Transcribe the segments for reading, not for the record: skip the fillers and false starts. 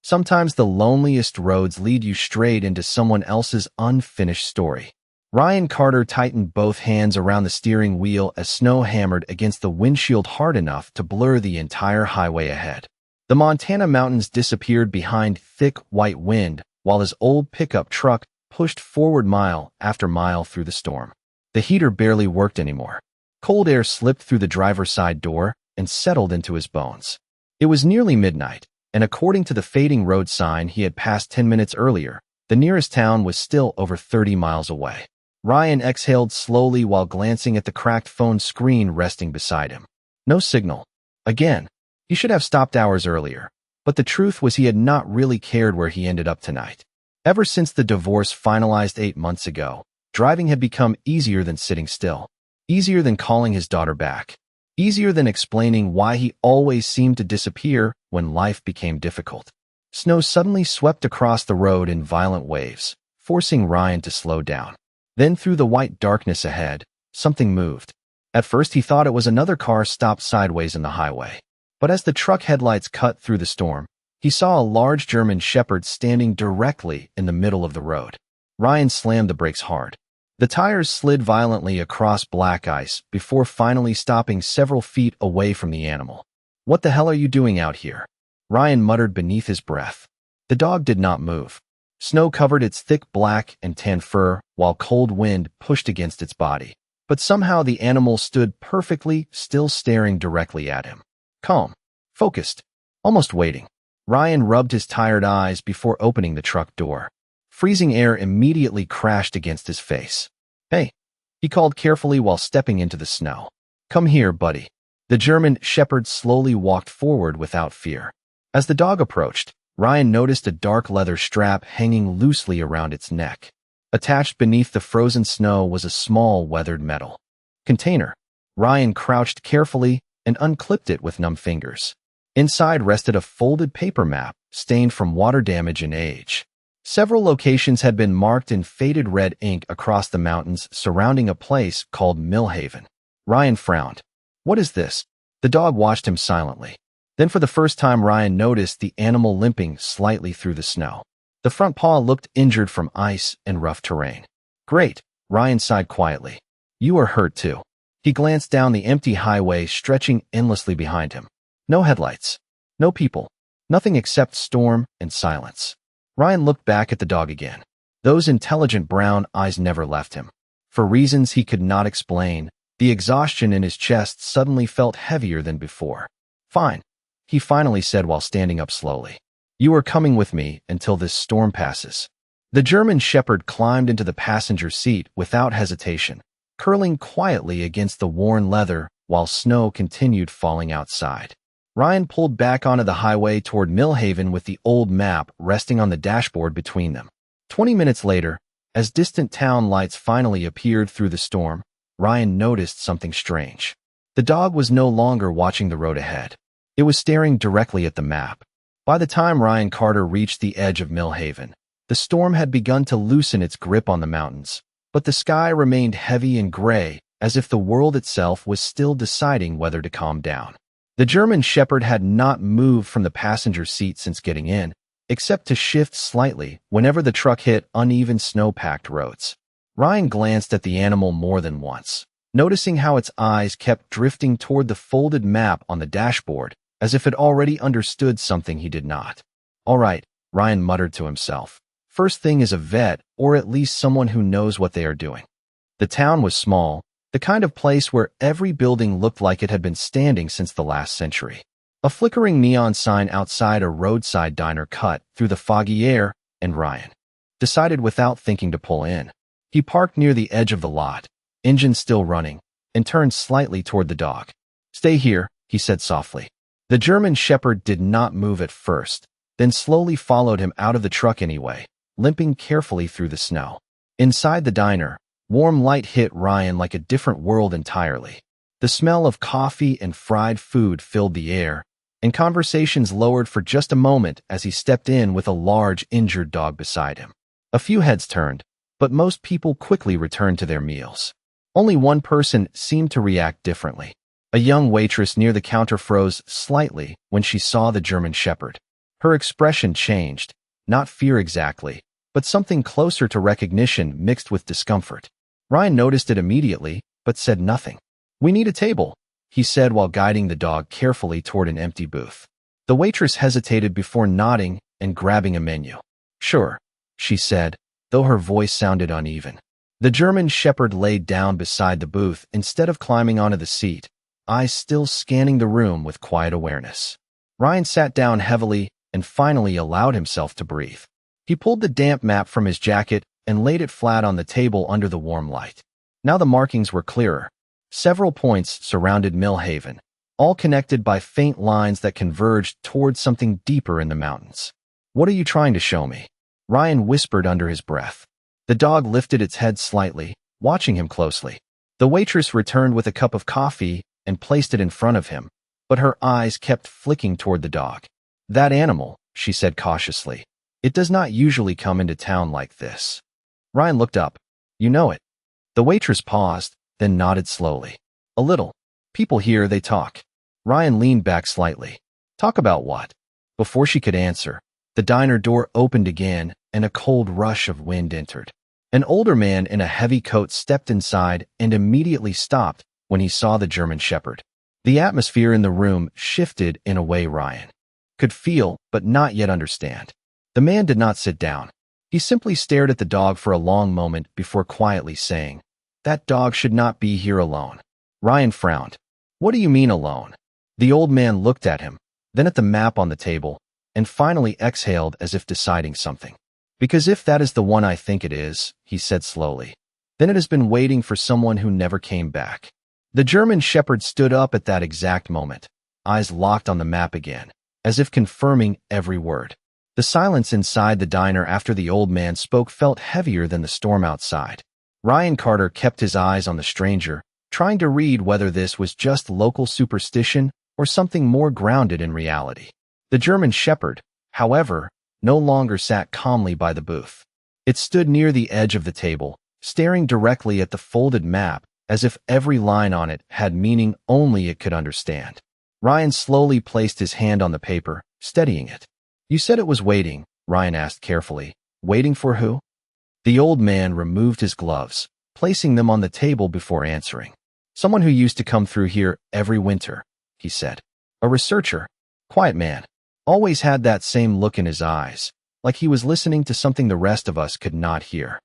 Sometimes the loneliest roads lead you straight into someone else's unfinished story. Ryan Carter tightened both hands around the steering wheel as snow hammered against the windshield hard enough to blur the entire highway ahead. The Montana mountains disappeared behind thick white wind, while his old pickup truck pushed forward mile after mile through the storm. The heater barely worked anymore. Cold air slipped through the driver's side door and settled into his bones. It was nearly midnight, and according to the fading road sign he had passed 10 minutes earlier, the nearest town was still over 30 miles away. Ryan exhaled slowly while glancing at the cracked phone screen resting beside him. No signal. Again, he should have stopped hours earlier, but the truth was he had not really cared where he ended up tonight. Ever since the divorce finalized 8 months ago, driving had become easier than sitting still, easier than calling his daughter back, easier than explaining why he always seemed to disappear when life became difficult. Snow suddenly swept across the road in violent waves, forcing Ryan to slow down. Then through the white darkness ahead, something moved. At first he thought it was another car stopped sideways in the highway. But as the truck headlights cut through the storm, he saw a large German Shepherd standing directly in the middle of the road. Ryan slammed the brakes hard. The tires slid violently across black ice before finally stopping several feet away from the animal. "What the hell are you doing out here?" Ryan muttered beneath his breath. The dog did not move. Snow covered its thick black and tan fur while cold wind pushed against its body. But somehow the animal stood perfectly still, staring directly at him. Calm, focused, almost waiting. Ryan rubbed his tired eyes before opening the truck door. Freezing air immediately crashed against his face. "Hey," he called carefully while stepping into the snow. "Come here, buddy." The German Shepherd slowly walked forward without fear. As the dog approached, Ryan noticed a dark leather strap hanging loosely around its neck. Attached beneath the frozen snow was a small weathered metal container. Ryan crouched carefully and unclipped it with numb fingers. Inside rested a folded paper map, stained from water damage and age. Several locations had been marked in faded red ink across the mountains surrounding a place called Millhaven. Ryan frowned. "What is this?" The dog watched him silently. Then for the first time Ryan noticed the animal limping slightly through the snow. The front paw looked injured from ice and rough terrain. "Great," Ryan sighed quietly. "You are hurt too." He glanced down the empty highway stretching endlessly behind him. No headlights. No people. Nothing except storm and silence. Ryan looked back at the dog again. Those intelligent brown eyes never left him. For reasons he could not explain, the exhaustion in his chest suddenly felt heavier than before. "Fine," he finally said while standing up slowly. "You are coming with me until this storm passes." The German Shepherd climbed into the passenger seat without hesitation, curling quietly against the worn leather while snow continued falling outside. Ryan pulled back onto the highway toward Millhaven with the old map resting on the dashboard between them. 20 minutes later, as distant town lights finally appeared through the storm, Ryan noticed something strange. The dog was no longer watching the road ahead. It was staring directly at the map. By the time Ryan Carter reached the edge of Millhaven, the storm had begun to loosen its grip on the mountains, but the sky remained heavy and gray, as if the world itself was still deciding whether to calm down. The German Shepherd had not moved from the passenger seat since getting in, except to shift slightly whenever the truck hit uneven snow-packed roads. Ryan glanced at the animal more than once, noticing how its eyes kept drifting toward the folded map on the dashboard, as if it already understood something he did not. "All right," Ryan muttered to himself. "First thing is a vet, or at least someone who knows what they are doing." The town was small, the kind of place where every building looked like it had been standing since the last century. A flickering neon sign outside a roadside diner cut through the foggy air, and Ryan decided without thinking to pull in. He parked near the edge of the lot, engine still running, and turned slightly toward the dog. "Stay here," he said softly. The German Shepherd did not move at first, then slowly followed him out of the truck anyway, limping carefully through the snow. Inside the diner, warm light hit Ryan like a different world entirely. The smell of coffee and fried food filled the air, and conversations lowered for just a moment as he stepped in with a large, injured dog beside him. A few heads turned, but most people quickly returned to their meals. Only one person seemed to react differently. A young waitress near the counter froze slightly when she saw the German Shepherd. Her expression changed, not fear exactly, but something closer to recognition mixed with discomfort. Ryan noticed it immediately, but said nothing. "We need a table," he said while guiding the dog carefully toward an empty booth. The waitress hesitated before nodding and grabbing a menu. "Sure," she said, though her voice sounded uneven. The German Shepherd laid down beside the booth instead of climbing onto the seat, eyes still scanning the room with quiet awareness. Ryan sat down heavily and finally allowed himself to breathe. He pulled the damp map from his jacket and laid it flat on the table under the warm light. Now the markings were clearer. Several points surrounded Millhaven, all connected by faint lines that converged toward something deeper in the mountains. "What are you trying to show me?" Ryan whispered under his breath. The dog lifted its head slightly, watching him closely. The waitress returned with a cup of coffee and placed it in front of him, but her eyes kept flicking toward the dog. "That animal," she said cautiously. "It does not usually come into town like this." Ryan looked up. "You know it." The waitress paused, then nodded slowly. "A little. People here, they talk." Ryan leaned back slightly. "Talk about what?" Before she could answer, the diner door opened again and a cold rush of wind entered. An older man in a heavy coat stepped inside and immediately stopped when he saw the German Shepherd. The atmosphere in the room shifted in a way Ryan could feel but not yet understand. The man did not sit down. He simply stared at the dog for a long moment before quietly saying, "That dog should not be here alone." Ryan frowned. "What do you mean alone?" The old man looked at him, then at the map on the table, and finally exhaled as if deciding something. "Because if that is the one I think it is," he said slowly, "then it has been waiting for someone who never came back." The German Shepherd stood up at that exact moment, eyes locked on the map again, as if confirming every word. The silence inside the diner after the old man spoke felt heavier than the storm outside. Ryan Carter kept his eyes on the stranger, trying to read whether this was just local superstition or something more grounded in reality. The German Shepherd, however, no longer sat calmly by the booth. It stood near the edge of the table, staring directly at the folded map as if every line on it had meaning only it could understand. Ryan slowly placed his hand on the paper, steadying it. "You said it was waiting," Ryan asked carefully. "Waiting for who?" The old man removed his gloves, placing them on the table before answering. "Someone who used to come through here every winter," he said. "A researcher. Quiet man. Always had that same look in his eyes, like he was listening to something the rest of us could not hear."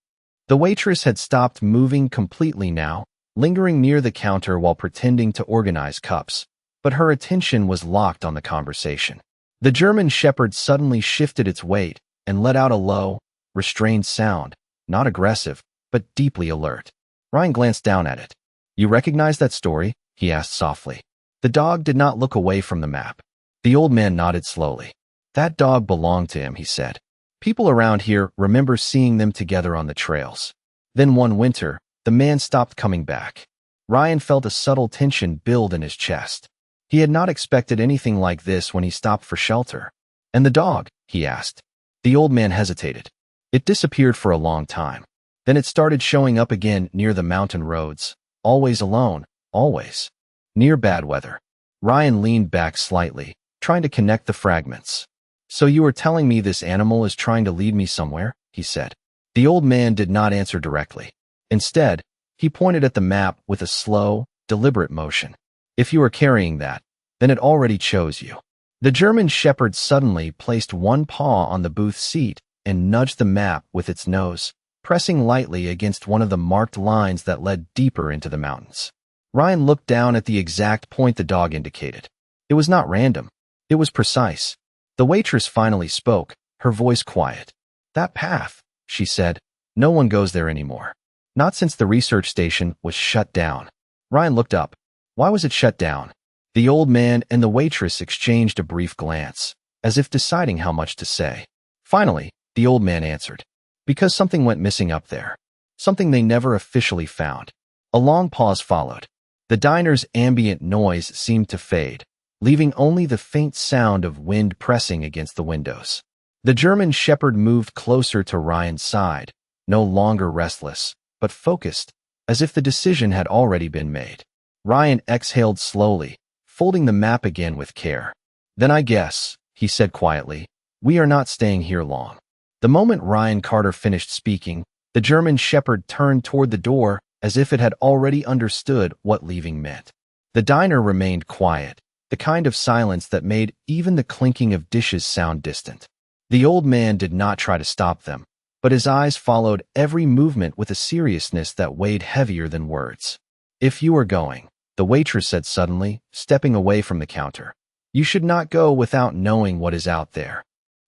The waitress had stopped moving completely now, lingering near the counter while pretending to organize cups, but her attention was locked on the conversation. The German Shepherd suddenly shifted its weight and let out a low, restrained sound, not aggressive, but deeply alert. Ryan glanced down at it. "You recognize that story?" he asked softly. The dog did not look away from the map. The old man nodded slowly. "That dog belonged to him," he said. "People around here remember seeing them together on the trails." Then one winter, the man stopped coming back. Ryan felt a subtle tension build in his chest. He had not expected anything like this when he stopped for shelter. "And the dog?" he asked. The old man hesitated. "It disappeared for a long time. Then it started showing up again near the mountain roads, always alone, always. Near bad weather." Ryan leaned back slightly, trying to connect the fragments. "So you are telling me this animal is trying to lead me somewhere?" he said. The old man did not answer directly. Instead, he pointed at the map with a slow, deliberate motion. "If you are carrying that, then it already chose you." The German Shepherd suddenly placed one paw on the booth seat and nudged the map with its nose, pressing lightly against one of the marked lines that led deeper into the mountains. Ryan looked down at the exact point the dog indicated. It was not random. It was precise. The waitress finally spoke, her voice quiet. "That path," she said, "no one goes there anymore. Not since the research station was shut down." Ryan looked up. Why was it shut down? The old man and the waitress exchanged a brief glance, as if deciding how much to say. Finally, the old man answered. "Because something went missing up there. Something they never officially found." A long pause followed. The diner's ambient noise seemed to fade, leaving only the faint sound of wind pressing against the windows. The German Shepherd moved closer to Ryan's side, no longer restless, but focused, as if the decision had already been made. Ryan exhaled slowly, folding the map again with care. "Then I guess," he said quietly, We are not staying here long. The moment Ryan Carter finished speaking, the German shepherd turned toward the door as if it had already understood what leaving meant. The diner remained quiet, the kind of silence that made even the clinking of dishes sound distant. The old man did not try to stop them, but his eyes followed every movement with a seriousness that weighed heavier than words. "If you are going," the waitress said suddenly, stepping away from the counter, "you should not go without knowing what is out there."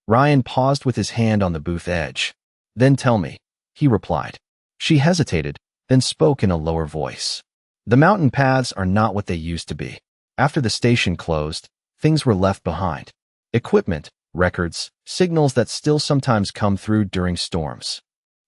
Ryan paused with his hand on the booth edge. "Then tell me," he replied. She hesitated, then spoke in a lower voice. "The mountain paths are not what they used to be. After the station closed, things were left behind. Equipment, records, signals that still sometimes come through during storms."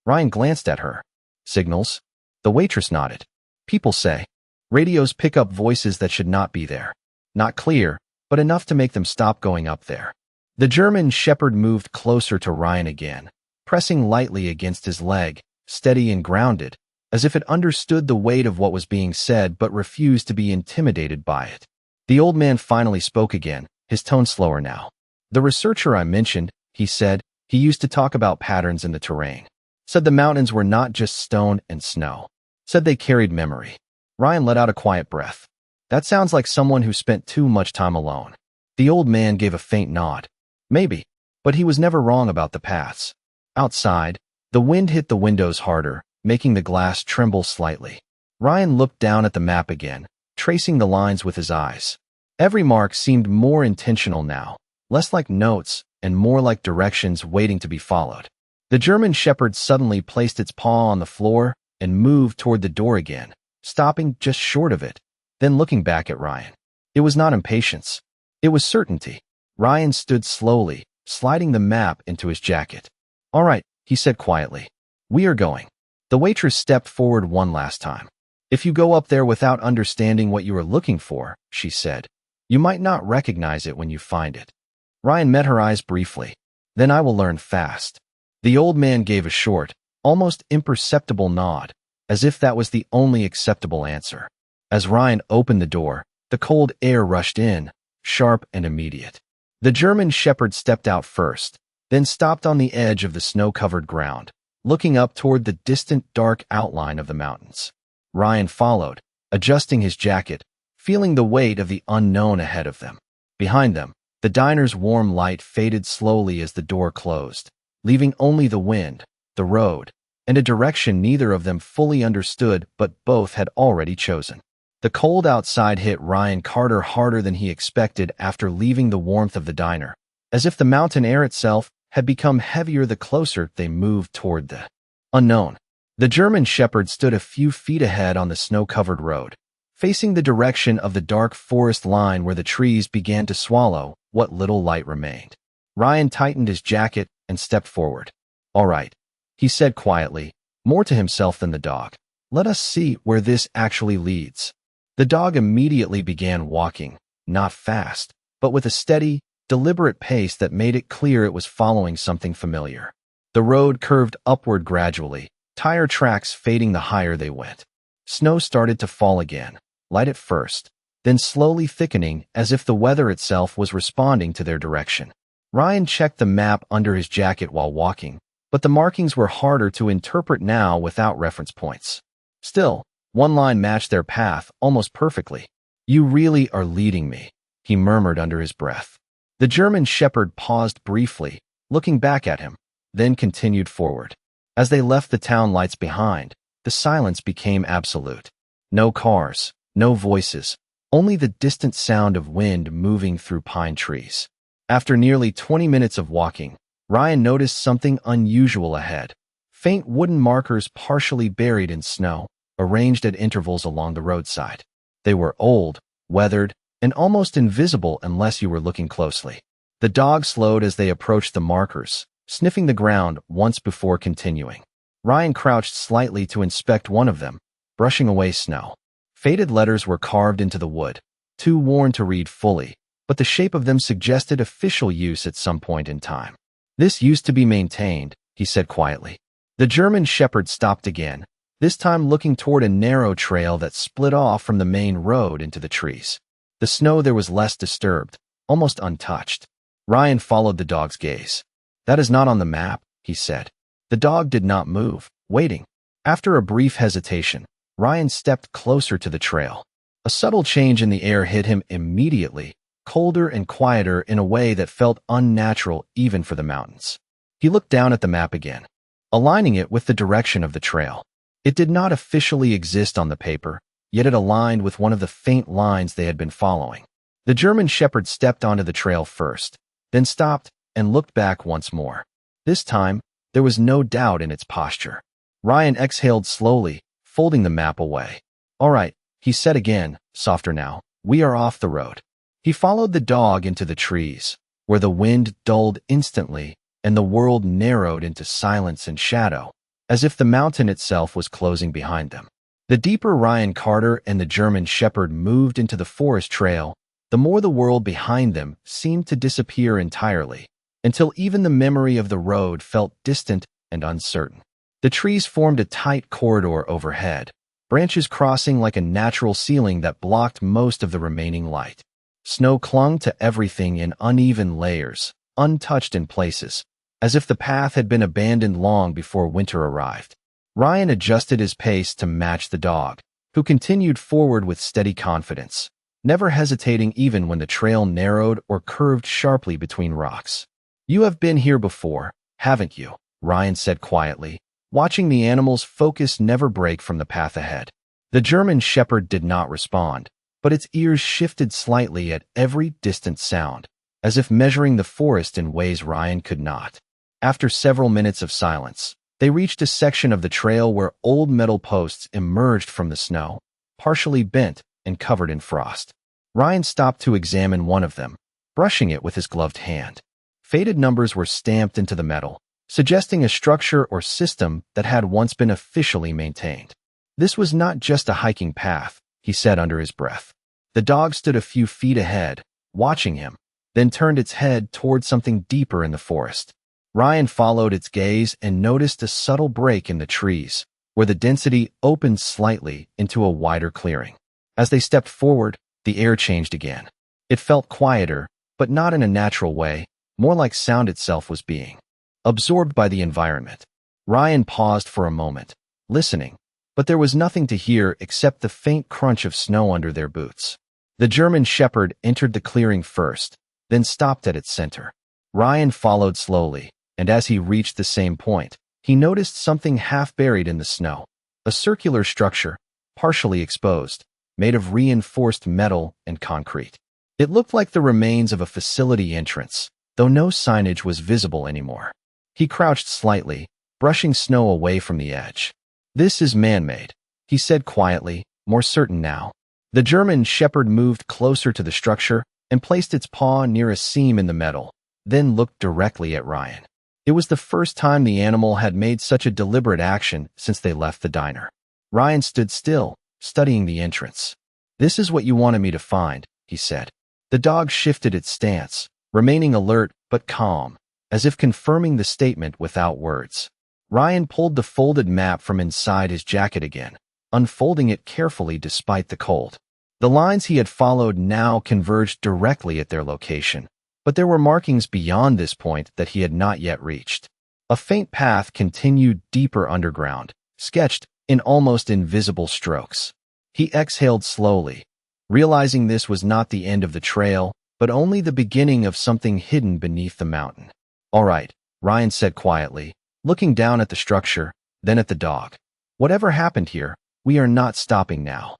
Ryan glanced at her. "Signals?" The waitress nodded. "People say. Radios pick up voices that should not be there. Not clear, but enough to make them stop going up there." The German shepherd moved closer to Ryan again, pressing lightly against his leg, steady and grounded, as if it understood the weight of what was being said but refused to be intimidated by it. The old man finally spoke again, his tone slower now. "The researcher I mentioned," he said, "he used to talk about patterns in the terrain. Said the mountains were not just stone and snow. Said they carried memory." Ryan let out a quiet breath. "That sounds like someone who spent too much time alone." The old man gave a faint nod. "Maybe, but he was never wrong about the paths." Outside, the wind hit the windows harder, making the glass tremble slightly. Ryan looked down at the map again, tracing the lines with his eyes. Every mark seemed more intentional now, less like notes and more like directions waiting to be followed. The German shepherd suddenly placed its paw on the floor and moved toward the door again, stopping just short of it, then looking back at Ryan. It was not impatience. It was certainty. Ryan stood slowly, sliding the map into his jacket. "All right," he said quietly. "We are going." The waitress stepped forward one last time. "If you go up there without understanding what you are looking for," she said, "you might not recognize it when you find it." Ryan met her eyes briefly. "Then I will learn fast." The old man gave a short, almost imperceptible nod, as if that was the only acceptable answer. As Ryan opened the door, the cold air rushed in, sharp and immediate. The German shepherd stepped out first, then stopped on the edge of the snow-covered ground, looking up toward the distant dark outline of the mountains. Ryan followed, adjusting his jacket, feeling the weight of the unknown ahead of them. Behind them, the diner's warm light faded slowly as the door closed, leaving only the wind, the road, and a direction neither of them fully understood but both had already chosen. The cold outside hit Ryan Carter harder than he expected after leaving the warmth of the diner, as if the mountain air itself had become heavier the closer they moved toward the unknown. The German shepherd stood a few feet ahead on the snow-covered road, facing the direction of the dark forest line where the trees began to swallow what little light remained. Ryan tightened his jacket and stepped forward. "All right," he said quietly, more to himself than the dog. "Let us see where this actually leads." The dog immediately began walking, not fast, but with a steady, deliberate pace that made it clear it was following something familiar. The road curved upward gradually, tire tracks fading the higher they went. Snow started to fall again, light at first, then slowly thickening as if the weather itself was responding to their direction. Ryan checked the map under his jacket while walking, but the markings were harder to interpret now without reference points. Still, one line matched their path almost perfectly. "You really are leading me," he murmured under his breath. The German shepherd paused briefly, looking back at him, then continued forward. As they left the town lights behind, the silence became absolute. No cars, no voices, only the distant sound of wind moving through pine trees. After nearly 20 minutes of walking, Ryan noticed something unusual ahead. Faint wooden markers partially buried in snow, arranged at intervals along the roadside. They were old, weathered, and almost invisible unless you were looking closely. The dog slowed as they approached the markers, sniffing the ground once before continuing. Ryan crouched slightly to inspect one of them, brushing away snow. Faded letters were carved into the wood, too worn to read fully, but the shape of them suggested official use at some point in time. "This used to be maintained," he said quietly. The German shepherd stopped again, this time looking toward a narrow trail that split off from the main road into the trees. The snow there was less disturbed, almost untouched. Ryan followed the dog's gaze. "That is not on the map," he said. The dog did not move, waiting. After a brief hesitation, Ryan stepped closer to the trail. A subtle change in the air hit him immediately, colder and quieter in a way that felt unnatural even for the mountains. He looked down at the map again, aligning it with the direction of the trail. It did not officially exist on the paper, yet it aligned with one of the faint lines they had been following. The German Shepherd stepped onto the trail first, then stopped and looked back once more. This time, there was no doubt in its posture. Ryan exhaled slowly, folding the map away. "All right," he said again, softer now. "We are off the road." He followed the dog into the trees, where the wind dulled instantly and the world narrowed into silence and shadow, as if the mountain itself was closing behind them. The deeper Ryan Carter and the German Shepherd moved into the forest trail, the more the world behind them seemed to disappear entirely, until even the memory of the road felt distant and uncertain. The trees formed a tight corridor overhead, branches crossing like a natural ceiling that blocked most of the remaining light. Snow clung to everything in uneven layers, untouched in places, as if the path had been abandoned long before winter arrived. Ryan adjusted his pace to match the dog, who continued forward with steady confidence, never hesitating even when the trail narrowed or curved sharply between rocks. "You have been here before, haven't you?" Ryan said quietly, watching the animal's focus never break from the path ahead. The German Shepherd did not respond, but its ears shifted slightly at every distant sound, as if measuring the forest in ways Ryan could not. After several minutes of silence, they reached a section of the trail where old metal posts emerged from the snow, partially bent and covered in frost. Ryan stopped to examine one of them, brushing it with his gloved hand. Faded numbers were stamped into the metal, suggesting a structure or system that had once been officially maintained. "This was not just a hiking path," he said under his breath. The dog stood a few feet ahead, watching him, then turned its head toward something deeper in the forest. Ryan followed its gaze and noticed a subtle break in the trees, where the density opened slightly into a wider clearing. As they stepped forward, the air changed again. It felt quieter, but not in a natural way, more like sound itself was being absorbed by the environment. Ryan paused for a moment, listening, but there was nothing to hear except the faint crunch of snow under their boots. The German Shepherd entered the clearing first, then stopped at its center. Ryan followed slowly, and as he reached the same point, he noticed something half buried in the snow, a circular structure, partially exposed, made of reinforced metal and concrete. It looked like the remains of a facility entrance, though no signage was visible anymore. He crouched slightly, brushing snow away from the edge. "This is man-made," he said quietly, more certain now. The German Shepherd moved closer to the structure and placed its paw near a seam in the metal, then looked directly at Ryan. It was the first time the animal had made such a deliberate action since they left the diner. Ryan stood still, studying the entrance. "This is what you wanted me to find," he said. The dog shifted its stance, remaining alert but calm, as if confirming the statement without words. Ryan pulled the folded map from inside his jacket again, unfolding it carefully despite the cold. The lines he had followed now converged directly at their location, but there were markings beyond this point that he had not yet reached. A faint path continued deeper underground, sketched in almost invisible strokes. He exhaled slowly, realizing this was not the end of the trail, but only the beginning of something hidden beneath the mountain. "All right," Ryan said quietly, looking down at the structure, then at the dog. "Whatever happened here, we are not stopping now."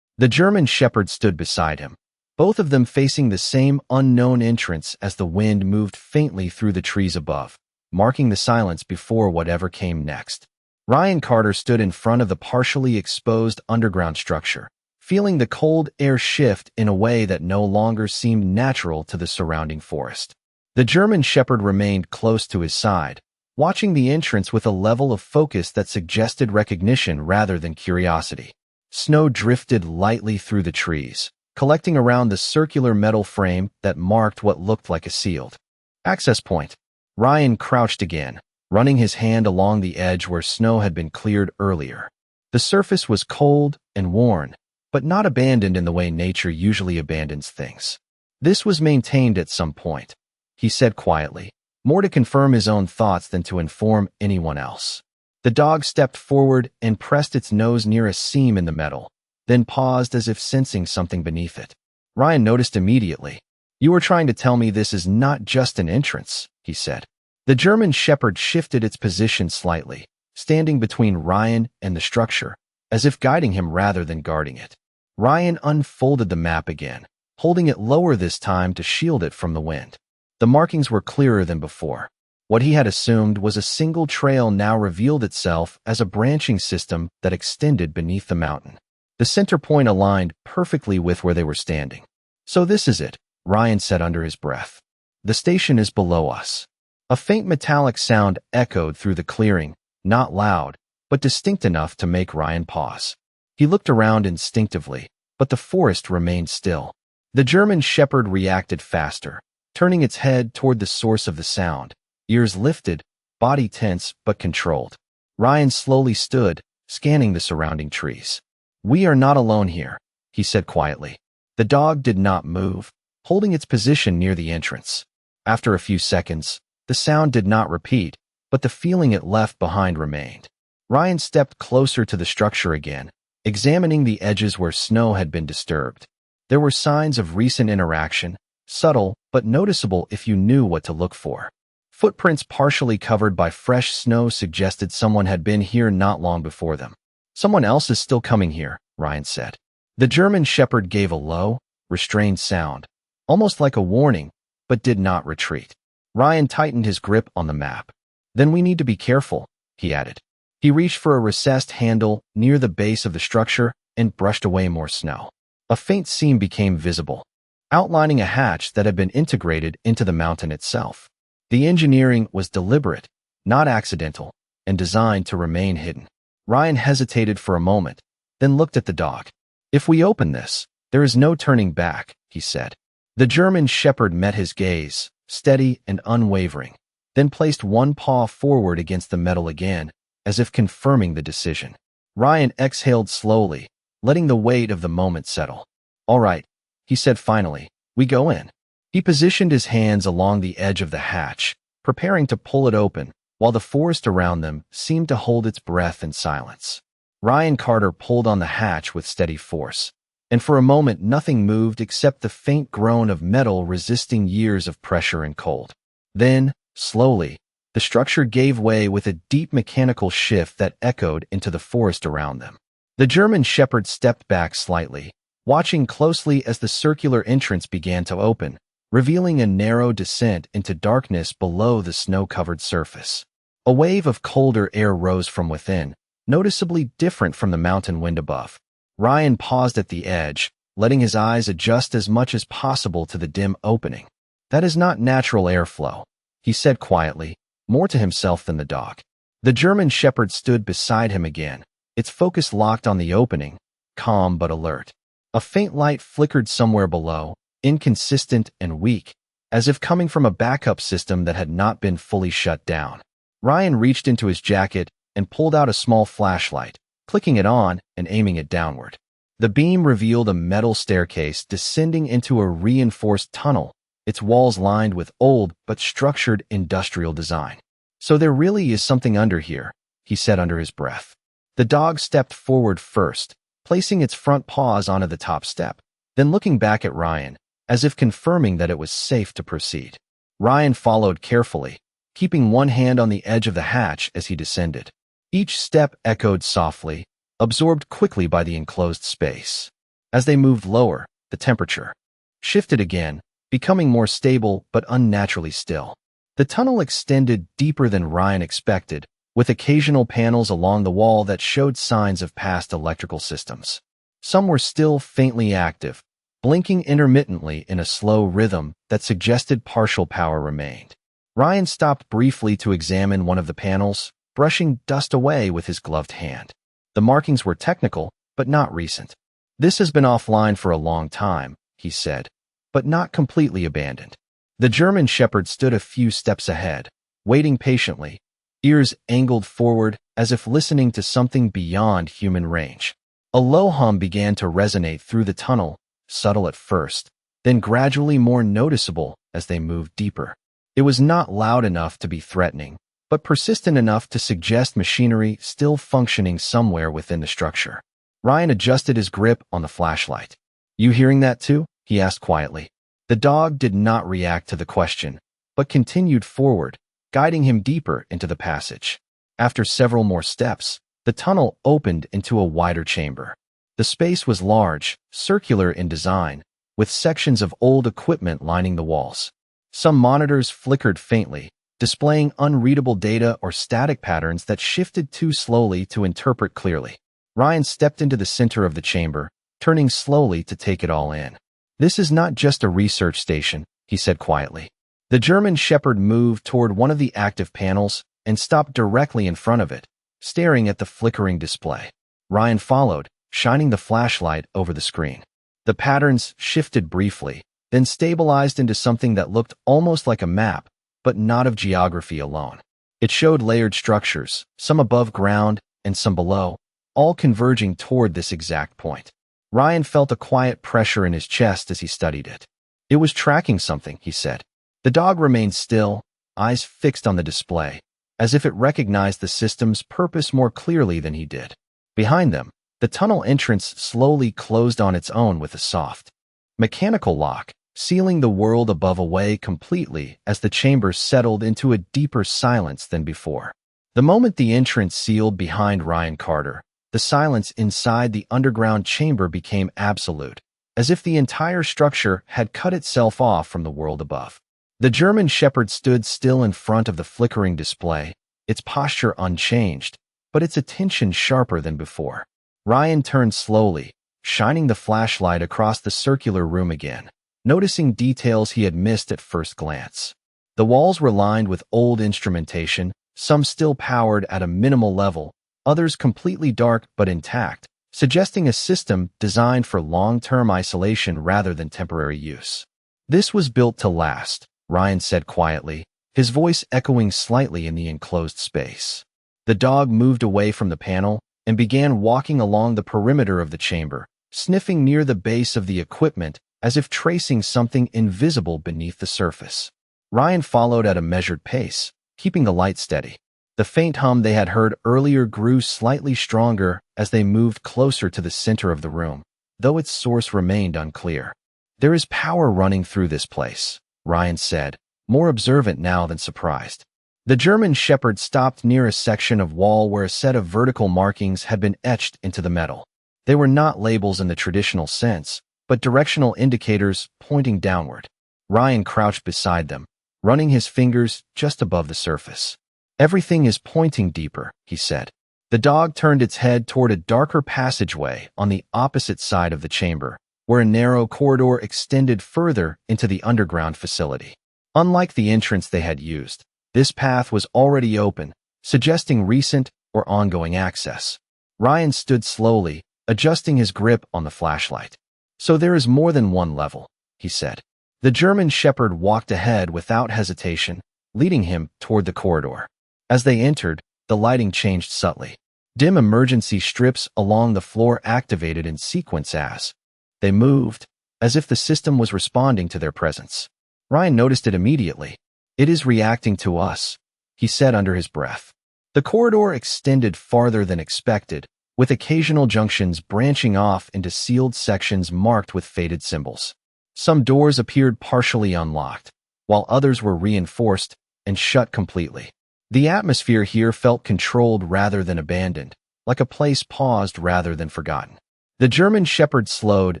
The German Shepherd stood beside him, both of them facing the same unknown entrance as the wind moved faintly through the trees above, marking the silence before whatever came next. Ryan Carter stood in front of the partially exposed underground structure, feeling the cold air shift in a way that no longer seemed natural to the surrounding forest. The German Shepherd remained close to his side, watching the entrance with a level of focus that suggested recognition rather than curiosity. Snow drifted lightly through the trees, collecting around the circular metal frame that marked what looked like a sealed access point. Ryan crouched again, running his hand along the edge where snow had been cleared earlier. The surface was cold and worn, but not abandoned in the way nature usually abandons things. This was maintained at some point, he said quietly, more to confirm his own thoughts than to inform anyone else. The dog stepped forward and pressed its nose near a seam in the metal, then paused as if sensing something beneath it. Ryan noticed immediately. "You were trying to tell me this is not just an entrance," he said. The German Shepherd shifted its position slightly, standing between Ryan and the structure, as if guiding him rather than guarding it. Ryan unfolded the map again, holding it lower this time to shield it from the wind. The markings were clearer than before. What he had assumed was a single trail now revealed itself as a branching system that extended beneath the mountain. The center point aligned perfectly with where they were standing. "So this is it," Ryan said under his breath. "The station is below us." A faint metallic sound echoed through the clearing, not loud, but distinct enough to make Ryan pause. He looked around instinctively, but the forest remained still. The German Shepherd reacted faster, turning its head toward the source of the sound, ears lifted, body tense but controlled. Ryan slowly stood, scanning the surrounding trees. "We are not alone here," he said quietly. The dog did not move, holding its position near the entrance. After a few seconds, the sound did not repeat, but the feeling it left behind remained. Ryan stepped closer to the structure again, examining the edges where snow had been disturbed. There were signs of recent interaction, subtle but noticeable if you knew what to look for. Footprints partially covered by fresh snow suggested someone had been here not long before them. "Someone else is still coming here," Ryan said. The German Shepherd gave a low, restrained sound, almost like a warning, but did not retreat. Ryan tightened his grip on the map. "Then we need to be careful," he added. He reached for a recessed handle near the base of the structure and brushed away more snow. A faint seam became visible, outlining a hatch that had been integrated into the mountain itself. The engineering was deliberate, not accidental, and designed to remain hidden. Ryan hesitated for a moment, then looked at the dog. "If we open this, there is no turning back," he said. The German Shepherd met his gaze, steady and unwavering, then placed one paw forward against the metal again, as if confirming the decision. Ryan exhaled slowly, letting the weight of the moment settle. "All right," he said finally, "we go in." He positioned his hands along the edge of the hatch, preparing to pull it open, while the forest around them seemed to hold its breath in silence. Ryan Carter pulled on the hatch with steady force, and for a moment nothing moved except the faint groan of metal resisting years of pressure and cold. Then, slowly, the structure gave way with a deep mechanical shift that echoed into the forest around them. The German Shepherd stepped back slightly, watching closely as the circular entrance began to open, revealing a narrow descent into darkness below the snow-covered surface. A wave of colder air rose from within, noticeably different from the mountain wind above. Ryan paused at the edge, letting his eyes adjust as much as possible to the dim opening. "That is not natural airflow," he said quietly, more to himself than the dog. The German Shepherd stood beside him again, its focus locked on the opening, calm but alert. A faint light flickered somewhere below, inconsistent and weak, as if coming from a backup system that had not been fully shut down. Ryan reached into his jacket and pulled out a small flashlight, clicking it on and aiming it downward. The beam revealed a metal staircase descending into a reinforced tunnel, its walls lined with old but structured industrial design. "So there really is something under here," he said under his breath. The dog stepped forward first, placing its front paws onto the top step, then looking back at Ryan, as if confirming that it was safe to proceed. Ryan followed carefully, keeping one hand on the edge of the hatch as he descended. Each step echoed softly, absorbed quickly by the enclosed space. As they moved lower, the temperature shifted again, becoming more stable but unnaturally still. The tunnel extended deeper than Ryan expected, with occasional panels along the wall that showed signs of past electrical systems. Some were still faintly active, blinking intermittently in a slow rhythm that suggested partial power remained. Ryan stopped briefly to examine one of the panels, brushing dust away with his gloved hand. The markings were technical, but not recent. "This has been offline for a long time," he said, "but not completely abandoned." The German Shepherd stood a few steps ahead, waiting patiently, ears angled forward as if listening to something beyond human range. A low hum began to resonate through the tunnel, subtle at first, then gradually more noticeable as they moved deeper. It was not loud enough to be threatening, but persistent enough to suggest machinery still functioning somewhere within the structure. Ryan adjusted his grip on the flashlight. "You hearing that too?" he asked quietly. The dog did not react to the question, but continued forward, guiding him deeper into the passage. After several more steps, the tunnel opened into a wider chamber. The space was large, circular in design, with sections of old equipment lining the walls. Some monitors flickered faintly, displaying unreadable data or static patterns that shifted too slowly to interpret clearly. Ryan stepped into the center of the chamber, turning slowly to take it all in. "This is not just a research station," he said quietly. The German Shepherd moved toward one of the active panels and stopped directly in front of it, staring at the flickering display. Ryan followed, shining the flashlight over the screen. The patterns shifted briefly, then stabilized into something that looked almost like a map, but not of geography alone. It showed layered structures, some above ground and some below, all converging toward this exact point. Ryan felt a quiet pressure in his chest as he studied it. It was tracking something, he said. The dog remained still, eyes fixed on the display, as if it recognized the system's purpose more clearly than he did. Behind them, the tunnel entrance slowly closed on its own with a soft, mechanical lock, sealing the world above away completely as the chamber settled into a deeper silence than before. The moment the entrance sealed behind Ryan Carter, the silence inside the underground chamber became absolute, as if the entire structure had cut itself off from the world above. The German Shepherd stood still in front of the flickering display, its posture unchanged, but its attention sharper than before. Ryan turned slowly, shining the flashlight across the circular room again, noticing details he had missed at first glance. The walls were lined with old instrumentation, some still powered at a minimal level, others completely dark but intact, suggesting a system designed for long-term isolation rather than temporary use. "This was built to last," Ryan said quietly, his voice echoing slightly in the enclosed space. The dog moved away from the panel and began walking along the perimeter of the chamber, sniffing near the base of the equipment as if tracing something invisible beneath the surface. Ryan followed at a measured pace, keeping the light steady. The faint hum they had heard earlier grew slightly stronger as they moved closer to the center of the room, though its source remained unclear. "There is power running through this place," Ryan said, more observant now than surprised. The German Shepherd stopped near a section of wall where a set of vertical markings had been etched into the metal. They were not labels in the traditional sense, but directional indicators pointing downward. Ryan crouched beside them, running his fingers just above the surface. "Everything is pointing deeper," he said. The dog turned its head toward a darker passageway on the opposite side of the chamber, where a narrow corridor extended further into the underground facility. Unlike the entrance they had used, this path was already open, suggesting recent or ongoing access. Ryan stood slowly, adjusting his grip on the flashlight. "So there is more than one level," he said. The German Shepherd walked ahead without hesitation, leading him toward the corridor. As they entered, the lighting changed subtly. Dim emergency strips along the floor activated in sequence as they moved, as if the system was responding to their presence. Ryan noticed it immediately. "It is reacting to us," he said under his breath. The corridor extended farther than expected, with occasional junctions branching off into sealed sections marked with faded symbols. Some doors appeared partially unlocked, while others were reinforced and shut completely. The atmosphere here felt controlled rather than abandoned, like a place paused rather than forgotten. The German Shepherd slowed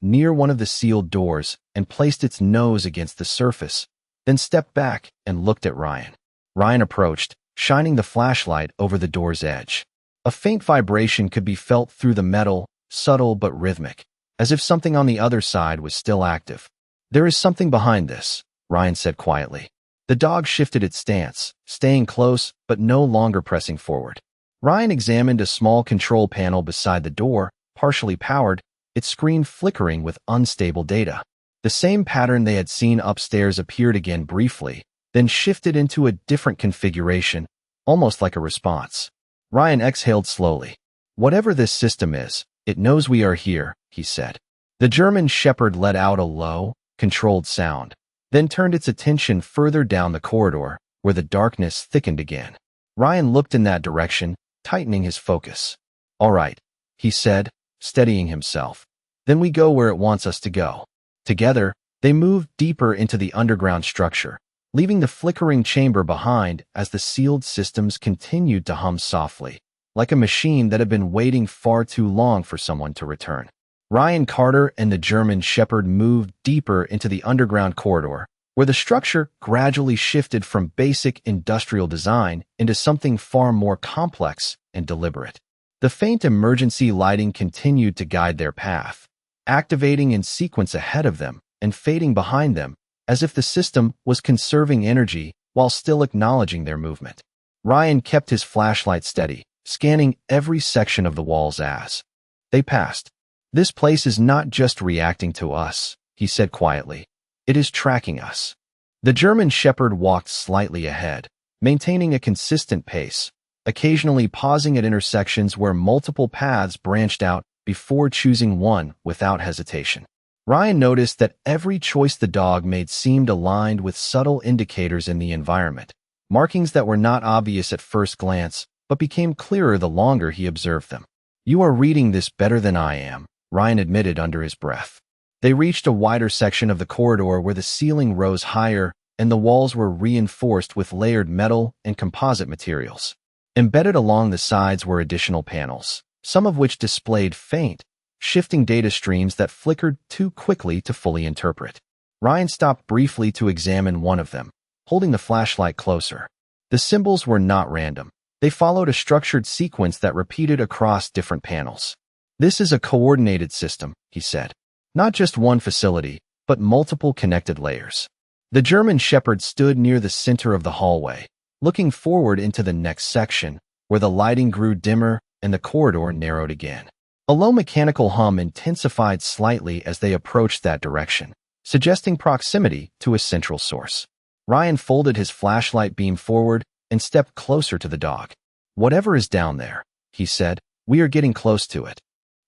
near one of the sealed doors and placed its nose against the surface, then stepped back and looked at Ryan. Ryan approached, shining the flashlight over the door's edge. A faint vibration could be felt through the metal, subtle but rhythmic, as if something on the other side was still active. "There is something behind this," Ryan said quietly. The dog shifted its stance, staying close but no longer pressing forward. Ryan examined a small control panel beside the door, partially powered, its screen flickering with unstable data. The same pattern they had seen upstairs appeared again briefly, then shifted into a different configuration, almost like a response. Ryan exhaled slowly. "Whatever this system is, it knows we are here," he said. The German Shepherd let out a low, controlled sound, then turned its attention further down the corridor, where the darkness thickened again. Ryan looked in that direction, tightening his focus. "All right," he said, steadying himself. "Then we go where it wants us to go." Together, they moved deeper into the underground structure, leaving the flickering chamber behind as the sealed systems continued to hum softly, like a machine that had been waiting far too long for someone to return. Ryan Carter and the German Shepherd moved deeper into the underground corridor, where the structure gradually shifted from basic industrial design into something far more complex and deliberate. The faint emergency lighting continued to guide their path, activating in sequence ahead of them and fading behind them, as if the system was conserving energy while still acknowledging their movement. Ryan kept his flashlight steady, scanning every section of the walls as they passed. "This place is not just reacting to us," he said quietly. "It is tracking us." The German Shepherd walked slightly ahead, maintaining a consistent pace, occasionally pausing at intersections where multiple paths branched out before choosing one without hesitation. Ryan noticed that every choice the dog made seemed aligned with subtle indicators in the environment, markings that were not obvious at first glance, but became clearer the longer he observed them. "You are reading this better than I am," Ryan admitted under his breath. They reached a wider section of the corridor where the ceiling rose higher and the walls were reinforced with layered metal and composite materials. Embedded along the sides were additional panels, some of which displayed faint, shifting data streams that flickered too quickly to fully interpret. Ryan stopped briefly to examine one of them, holding the flashlight closer. The symbols were not random. They followed a structured sequence that repeated across different panels. "This is a coordinated system," he said. "Not just one facility, but multiple connected layers." The German Shepherd stood near the center of the hallway, looking forward into the next section, where the lighting grew dimmer and the corridor narrowed again. A low mechanical hum intensified slightly as they approached that direction, suggesting proximity to a central source. Ryan folded his flashlight beam forward and stepped closer to the dog. "Whatever is down there," he said, "we are getting close to it."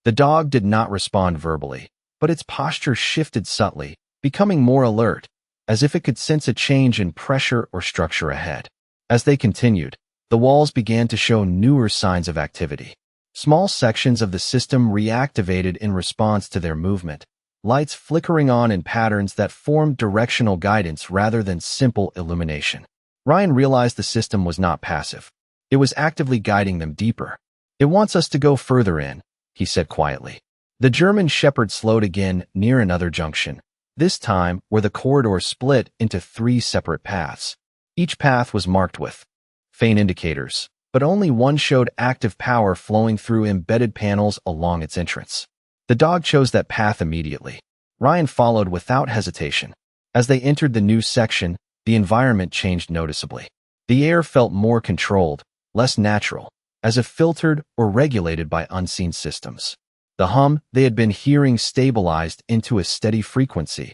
The dog did not respond verbally, but its posture shifted subtly, becoming more alert, as if it could sense a change in pressure or structure ahead. As they continued, the walls began to show newer signs of activity. Small sections of the system reactivated in response to their movement, lights flickering on in patterns that formed directional guidance rather than simple illumination. Ryan realized the system was not passive. It was actively guiding them deeper. "It wants us to go further in," he said quietly. The German Shepherd slowed again near another junction, this time where the corridor split into 3 separate paths. Each path was marked with faint indicators, but only one showed active power flowing through embedded panels along its entrance. The dog chose that path immediately. Ryan followed without hesitation. As they entered the new section, the environment changed noticeably. The air felt more controlled, less natural, as if filtered or regulated by unseen systems. The hum they had been hearing stabilized into a steady frequency,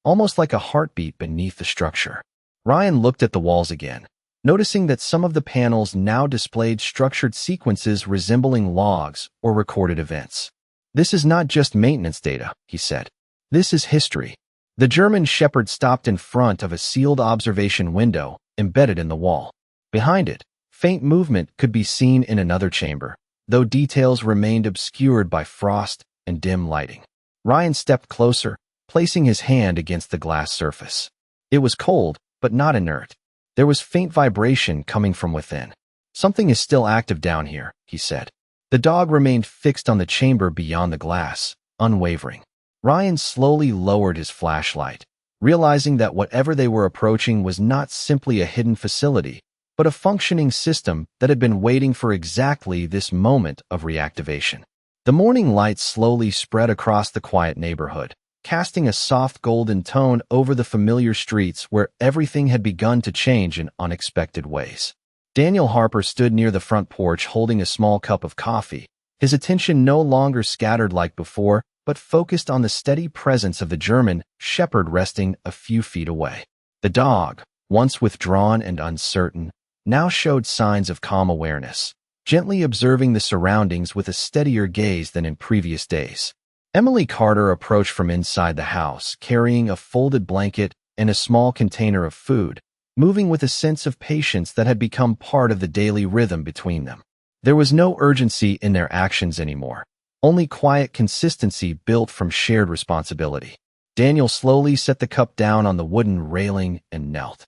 almost like a heartbeat beneath the structure. Ryan looked at the walls again, noticing that some of the panels now displayed structured sequences resembling logs or recorded events. "This is not just maintenance data," he said. "This is history." The German Shepherd stopped in front of a sealed observation window embedded in the wall. Behind it, faint movement could be seen in another chamber, though details remained obscured by frost and dim lighting. Ryan stepped closer, placing his hand against the glass surface. It was cold, but not inert. There was faint vibration coming from within. "Something is still active down here," he said. The dog remained fixed on the chamber beyond the glass, unwavering. Ryan slowly lowered his flashlight, realizing that whatever they were approaching was not simply a hidden facility, but a functioning system that had been waiting for exactly this moment of reactivation. The morning light slowly spread across the quiet neighborhood, casting a soft golden tone over the familiar streets where everything had begun to change in unexpected ways. Daniel Harper stood near the front porch holding a small cup of coffee, his attention no longer scattered like before, but focused on the steady presence of the German Shepherd resting a few feet away. The dog, once withdrawn and uncertain, now showed signs of calm awareness, gently observing the surroundings with a steadier gaze than in previous days. Emily Carter approached from inside the house, carrying a folded blanket and a small container of food, moving with a sense of patience that had become part of the daily rhythm between them. There was no urgency in their actions anymore, only quiet consistency built from shared responsibility. Daniel slowly set the cup down on the wooden railing and knelt,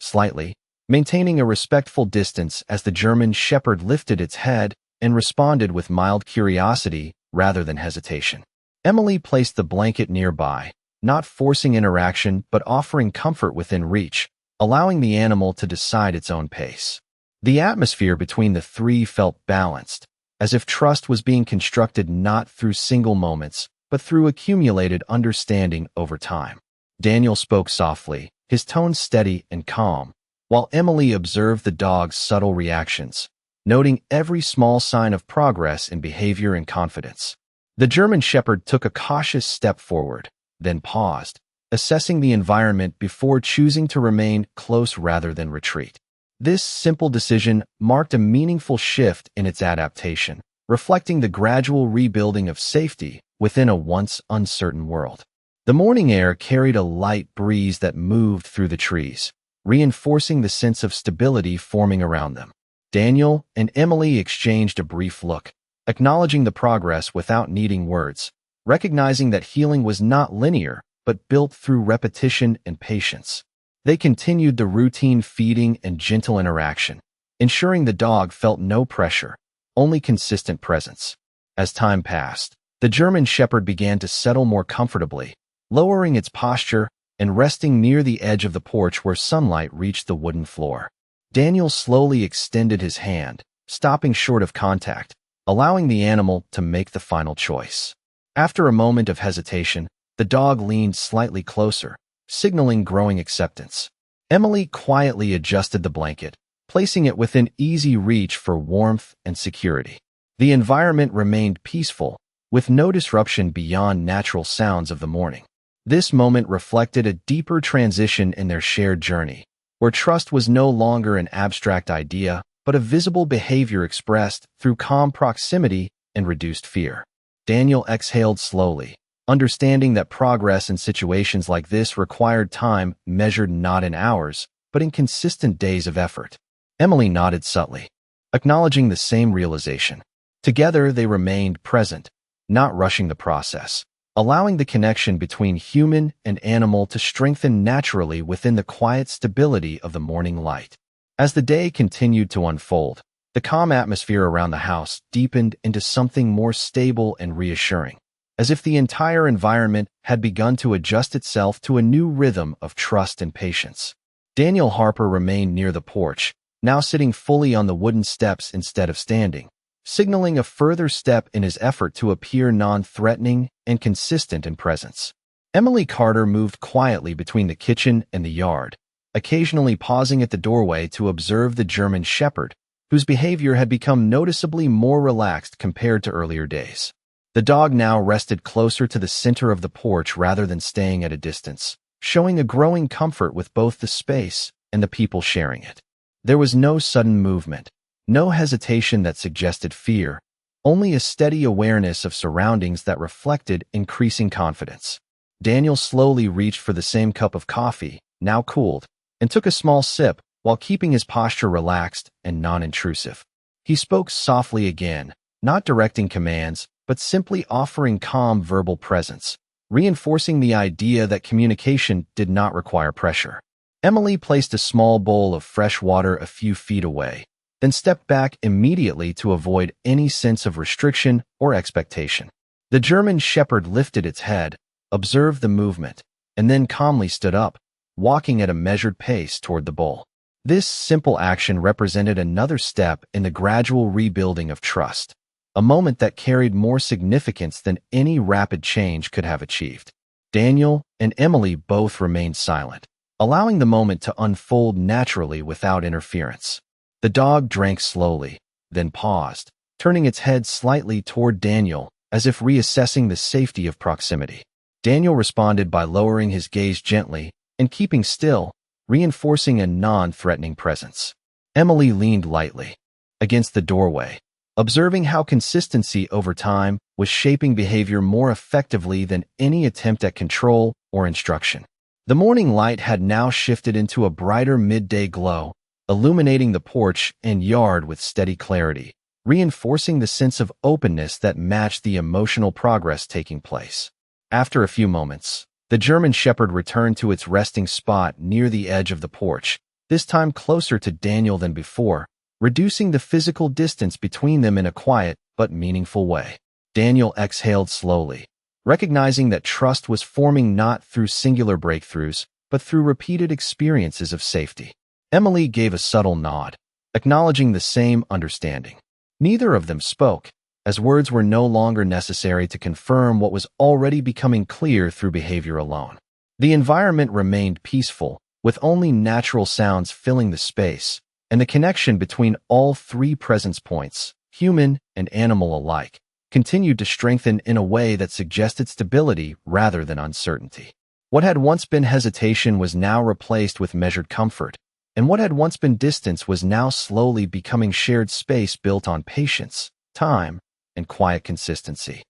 slightly, maintaining a respectful distance as the German shepherd lifted its head and responded with mild curiosity rather than hesitation. Emily placed the blanket nearby, not forcing interaction but offering comfort within reach, allowing the animal to decide its own pace. The atmosphere between the three felt balanced, as if trust was being constructed not through single moments, but through accumulated understanding over time. Daniel spoke softly, his tone steady and calm, while Emily observed the dog's subtle reactions, noting every small sign of progress in behavior and confidence. The German shepherd took a cautious step forward, then paused, assessing the environment before choosing to remain close rather than retreat. This simple decision marked a meaningful shift in its adaptation, reflecting the gradual rebuilding of safety within a once uncertain world. The morning air carried a light breeze that moved through the trees, reinforcing the sense of stability forming around them. Daniel and Emily exchanged a brief look, acknowledging the progress without needing words, recognizing that healing was not linear but built through repetition and patience. They continued the routine feeding and gentle interaction, ensuring the dog felt no pressure, only consistent presence. As time passed, the German shepherd began to settle more comfortably, lowering its posture and resting near the edge of the porch where sunlight reached the wooden floor. Daniel slowly extended his hand, stopping short of contact, allowing the animal to make the final choice. After a moment of hesitation, the dog leaned slightly closer, signaling growing acceptance. Emily quietly adjusted the blanket, placing it within easy reach for warmth and security. The environment remained peaceful, with no disruption beyond natural sounds of the morning. This moment reflected a deeper transition in their shared journey, where trust was no longer an abstract idea, but a visible behavior expressed through calm proximity and reduced fear. Daniel exhaled slowly, understanding that progress in situations like this required time measured not in hours, but in consistent days of effort. Emily nodded subtly, acknowledging the same realization. Together they remained present, not rushing the process, allowing the connection between human and animal to strengthen naturally within the quiet stability of the morning light. As the day continued to unfold, the calm atmosphere around the house deepened into something more stable and reassuring, as if the entire environment had begun to adjust itself to a new rhythm of trust and patience. Daniel Harper remained near the porch, now sitting fully on the wooden steps instead of standing, signaling a further step in his effort to appear non-threatening and consistent in presence. Emily Carter moved quietly between the kitchen and the yard, occasionally pausing at the doorway to observe the German shepherd, whose behavior had become noticeably more relaxed compared to earlier days. The dog now rested closer to the center of the porch rather than staying at a distance, showing a growing comfort with both the space and the people sharing it. There was no sudden movement, no hesitation that suggested fear, only a steady awareness of surroundings that reflected increasing confidence. Daniel slowly reached for the same cup of coffee, now cooled, and took a small sip while keeping his posture relaxed and non-intrusive. He spoke softly again, not directing commands, but simply offering calm verbal presence, reinforcing the idea that communication did not require pressure. Emily placed a small bowl of fresh water a few feet away, then stepped back immediately to avoid any sense of restriction or expectation. The German shepherd lifted its head, observed the movement, and then calmly stood up, walking at a measured pace toward the bowl. This simple action represented another step in the gradual rebuilding of trust, a moment that carried more significance than any rapid change could have achieved. Daniel and Emily both remained silent, allowing the moment to unfold naturally without interference. The dog drank slowly, then paused, turning its head slightly toward Daniel as if reassessing the safety of proximity. Daniel responded by lowering his gaze gently and keeping still, reinforcing a non-threatening presence. Emily leaned lightly against the doorway, observing how consistency over time was shaping behavior more effectively than any attempt at control or instruction. The morning light had now shifted into a brighter midday glow, illuminating the porch and yard with steady clarity, reinforcing the sense of openness that matched the emotional progress taking place. After a few moments, the German Shepherd returned to its resting spot near the edge of the porch, this time closer to Daniel than before, reducing the physical distance between them in a quiet but meaningful way. Daniel exhaled slowly, recognizing that trust was forming not through singular breakthroughs, but through repeated experiences of safety. Emily gave a subtle nod, acknowledging the same understanding. Neither of them spoke, as words were no longer necessary to confirm what was already becoming clear through behavior alone. The environment remained peaceful, with only natural sounds filling the space, and the connection between all three presence points, human and animal alike, continued to strengthen in a way that suggested stability rather than uncertainty. What had once been hesitation was now replaced with measured comfort, and what had once been distance was now slowly becoming shared space built on patience, time, and quiet consistency.